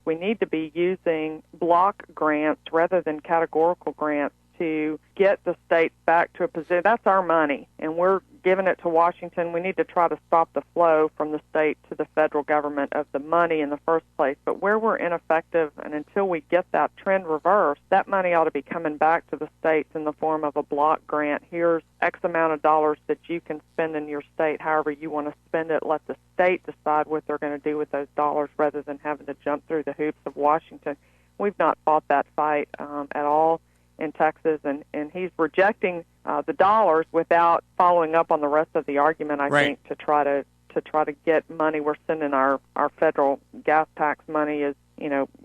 we need to be using block grants rather than categorical grants to get the states back to a position. That's our money, and we're giving it to Washington. We need to try to stop the flow from the state to the federal government of the money in the first place. But where we're ineffective, and until we get that trend reversed, that money ought to be coming back to the states in the form of a block grant. Here's X amount of dollars that you can spend in your state however you want to spend it. Let the state decide what they're going to do with those dollars rather than having to jump through the hoops of Washington. We've not fought that fight at all in Texas, and he's rejecting the dollars without following up on the rest of the argument, I think, to try to get money. We're sending our federal gas tax money is,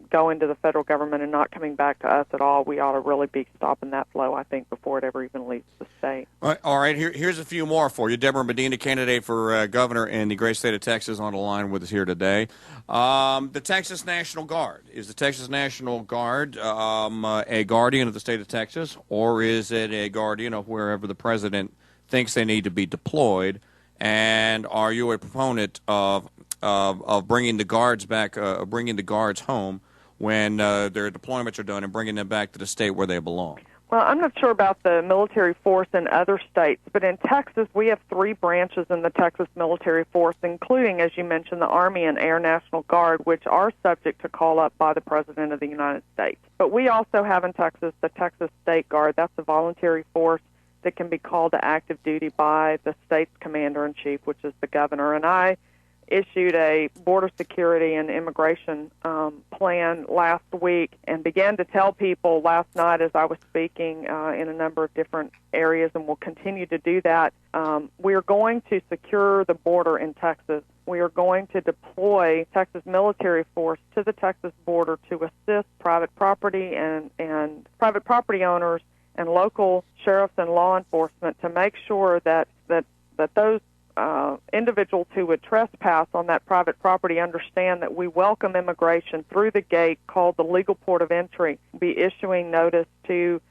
going to the federal government and not coming back to us at all. We ought to really be stopping that flow, I think, before it ever even leaves the state. All right. Here's a few more for you. Debra Medina, candidate for governor in the great state of Texas, on the line with us here today. The Texas National Guard. Is the Texas National Guard a guardian of the state of Texas, or is it a guardian of wherever the president thinks they need to be deployed? And are you a proponent of bringing the guards back, bringing the guards home when their deployments are done, and bringing them back to the state where they belong? Well, I'm not sure about the military force in other states, but in Texas, we have 3 branches in the Texas military force, including, as you mentioned, the Army and Air National Guard, which are subject to call up by the President of the United States. But we also have in Texas the Texas State Guard. That's a voluntary force that can be called to active duty by the state's commander-in-chief, which is the governor. And I issued a border security and immigration plan last week and began to tell people last night as I was speaking in a number of different areas, and will continue to do that. We are going to secure the border in Texas. We are going to deploy Texas military force to the Texas border to assist private property and private property owners and local sheriffs and law enforcement to make sure that those individuals who would trespass on that private property understand that we welcome immigration through the gate called the legal port of entry. We'll be issuing notice to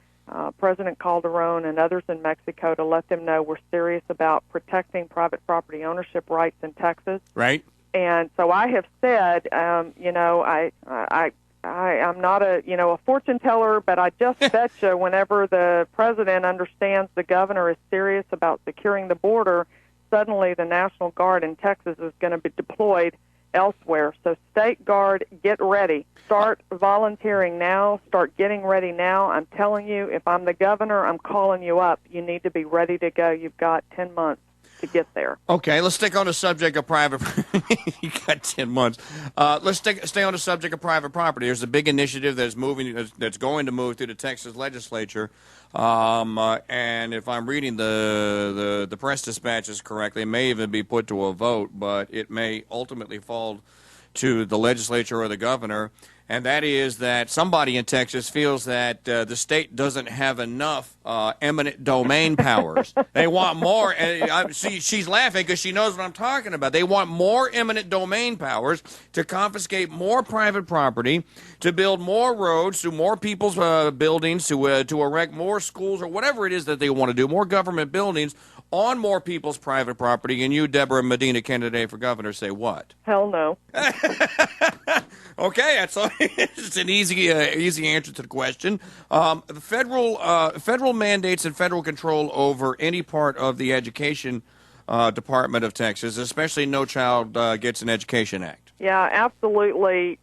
President Calderon and others in Mexico to let them know we're serious about protecting private property ownership rights in Texas. Right. And so I have said, I'm not a fortune teller, but I just bet you whenever the president understands the governor is serious about securing the border, suddenly the National Guard in Texas is going to be deployed elsewhere. So State Guard, get ready. Start volunteering now. Start getting ready now. I'm telling you, if I'm the governor, I'm calling you up. You need to be ready to go. You've got 10 months to get there. Okay, let's stick on the subject of private. You got 10 months. Let's stay on the subject of private property. There's a big initiative that's going to move through the Texas legislature, and if I'm reading the press dispatches correctly, it may even be put to a vote, but it may ultimately fall to the legislature or the governor. And that is that somebody in Texas feels that the state doesn't have enough eminent domain powers. They want more. And she's laughing because she knows what I'm talking about. They want more eminent domain powers to confiscate more private property, to build more roads, to more people's buildings, to erect more schools, or whatever it is that they want to do, more government buildings on more people's private property. And you, Debra Medina, candidate for governor, say what? Hell no. Okay, that's it's an easy answer to the question. The federal mandates and federal control over any part of the education department of Texas, especially No Child Gets an Education Act. Yeah, absolutely.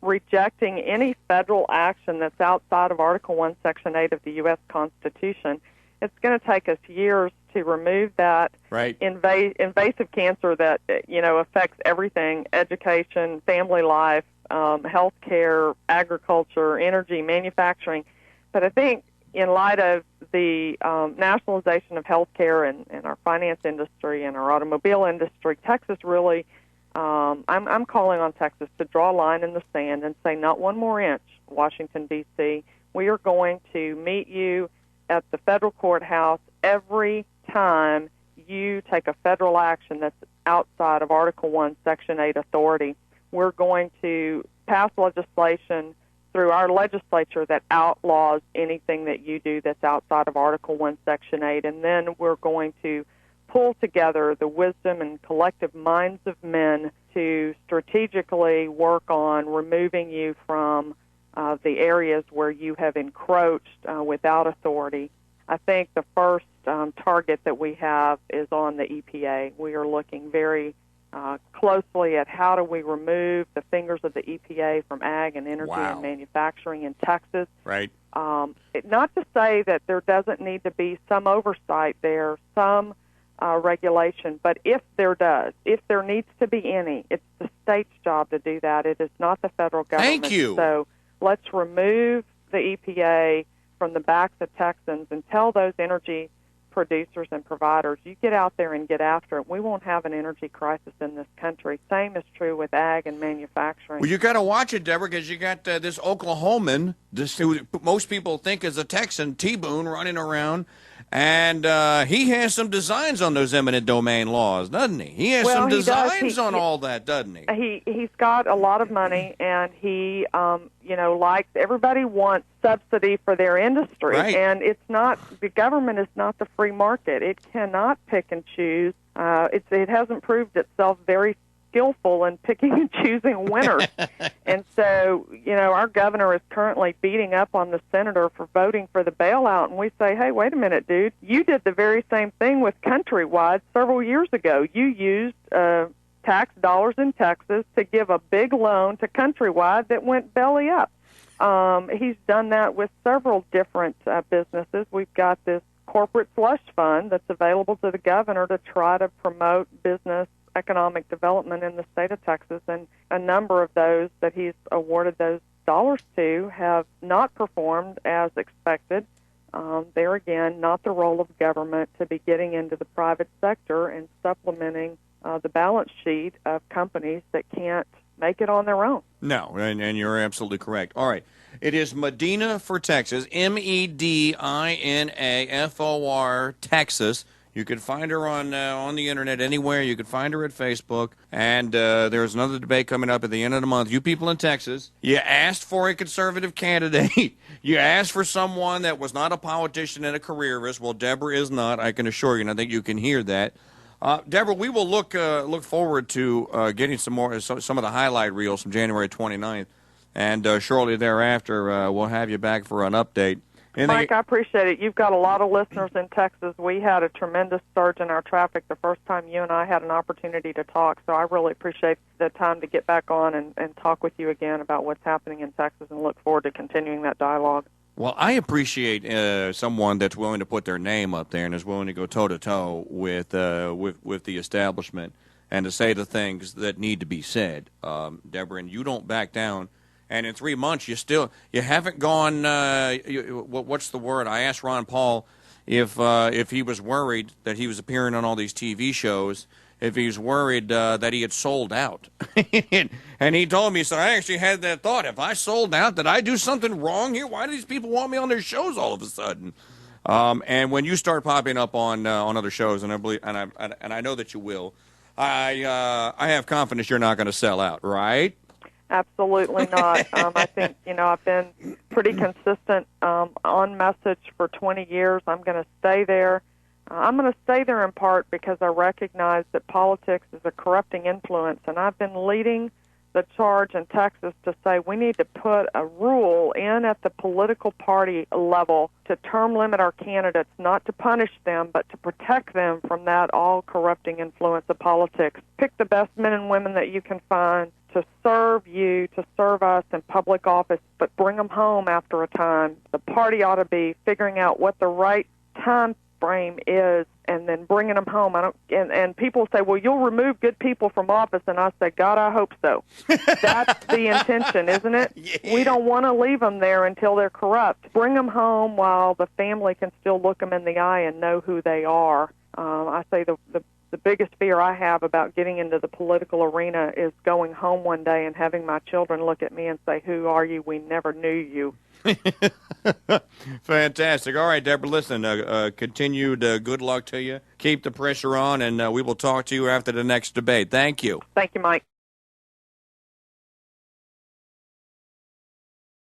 Rejecting any federal action that's outside of Article 1, Section 8 of the U.S. Constitution. It's going to take us years to remove that invasive cancer that affects everything: education, family life, health care, agriculture, energy, manufacturing. But I think in light of the nationalization of health care and our finance industry and our automobile industry, Texas really, I'm calling on Texas to draw a line in the sand and say not one more inch, Washington, D.C. We are going to meet you at the federal courthouse every time you take a federal action that's outside of Article 1, Section 8 authority. We're going to pass legislation through our legislature that outlaws anything that you do that's outside of Article 1, Section 8, and then we're going to pull together the wisdom and collective minds of men to strategically work on removing you from the areas where you have encroached without authority. I think the first target that we have is on the EPA. We are looking very closely at how do we remove the fingers of the EPA from ag and energy and manufacturing in Texas. Right. Not to say that there doesn't need to be some oversight there, some regulation, but if there needs to be any, it's the state's job to do that. It is not the federal government. Thank you. So let's remove the EPA from the backs of Texans and tell those energy producers and providers, you get out there and get after it. We won't have an energy crisis in this country. Same is true with ag and manufacturing. Well, you got to watch it, Deborah, because you got this Oklahoman, who most people think is a Texan, T-Boone, running around, and he has some designs on those eminent domain laws, doesn't he? He has some designs on all that, doesn't he? He's got a lot of money, and he, likes, everybody wants subsidy for their industry, right. And it's not, the government is not the free market. It cannot pick and choose. It hasn't proved itself very skillful in picking and choosing winners. And so, our governor is currently beating up on the senator for voting for the bailout, and we say, hey, wait a minute, dude, you did the very same thing with Countrywide several years ago. You used tax dollars in Texas to give a big loan to Countrywide that went belly up. He's done that with several different businesses. We've got this corporate slush fund that's available to the governor to try to promote business economic development in the state of Texas, and a number of those that he's awarded those dollars to have not performed as expected. There again, not the role of government to be getting into the private sector and supplementing the balance sheet of companies that can't make it on their own. No, and you're absolutely correct. All right. It is Medina for Texas, MEDINAFOR, Texas. You can find her on the internet anywhere. You can find her at Facebook. And there's another debate coming up at the end of the month. You people in Texas, you asked for a conservative candidate. You asked for someone that was not a politician and a careerist. Well, Debra is not, I can assure you, and I think you can hear that. Debra, we will look forward to getting some of the highlight reels from January 29th. And shortly thereafter, we'll have you back for an update. Mike, I appreciate it. You've got a lot of listeners in Texas. We had a tremendous surge in our traffic the first time you and I had an opportunity to talk, so I really appreciate the time to get back on and talk with you again about what's happening in Texas, and look forward to continuing that dialogue. Well, I appreciate someone that's willing to put their name up there and is willing to go toe-to-toe with the establishment and to say the things that need to be said, Debra, and you don't back down. And in 3 months, you haven't gone. What's the word? I asked Ron Paul if he was worried that he was appearing on all these TV shows, if he was worried that he had sold out. And he told me, he said, I actually had that thought. If I sold out, did I do something wrong here? Why do these people want me on their shows all of a sudden? And when you start popping up on other shows, and I believe, and I know that you will, I have confidence you're not going to sell out, right? Absolutely not. I think, I've been pretty consistent on message for 20 years. I'm going to stay there. I'm going to stay there in part because I recognize that politics is a corrupting influence, and I've been leading the charge in Texas to say we need to put a rule in at the political party level to term limit our candidates, not to punish them, but to protect them from that all-corrupting influence of politics. Pick the best men and women that you can find to serve you, to serve us in public office, but bring them home after a time. The party ought to be figuring out what the right time frame is and then bringing them home. And people say, well, you'll remove good people from office, and I say, God, I hope so. That's the intention, isn't it? Yeah. We don't want to leave them there until they're corrupt. Bring them home while the family can still look them in the eye and know who they are. I say the biggest fear I have about getting into the political arena is going home one day and having my children look at me and say, who are you? We never knew you. Fantastic. All right, Debra, listen, continued good luck to you. Keep the pressure on, and we will talk to you after the next debate. Thank you. Thank you, Mike.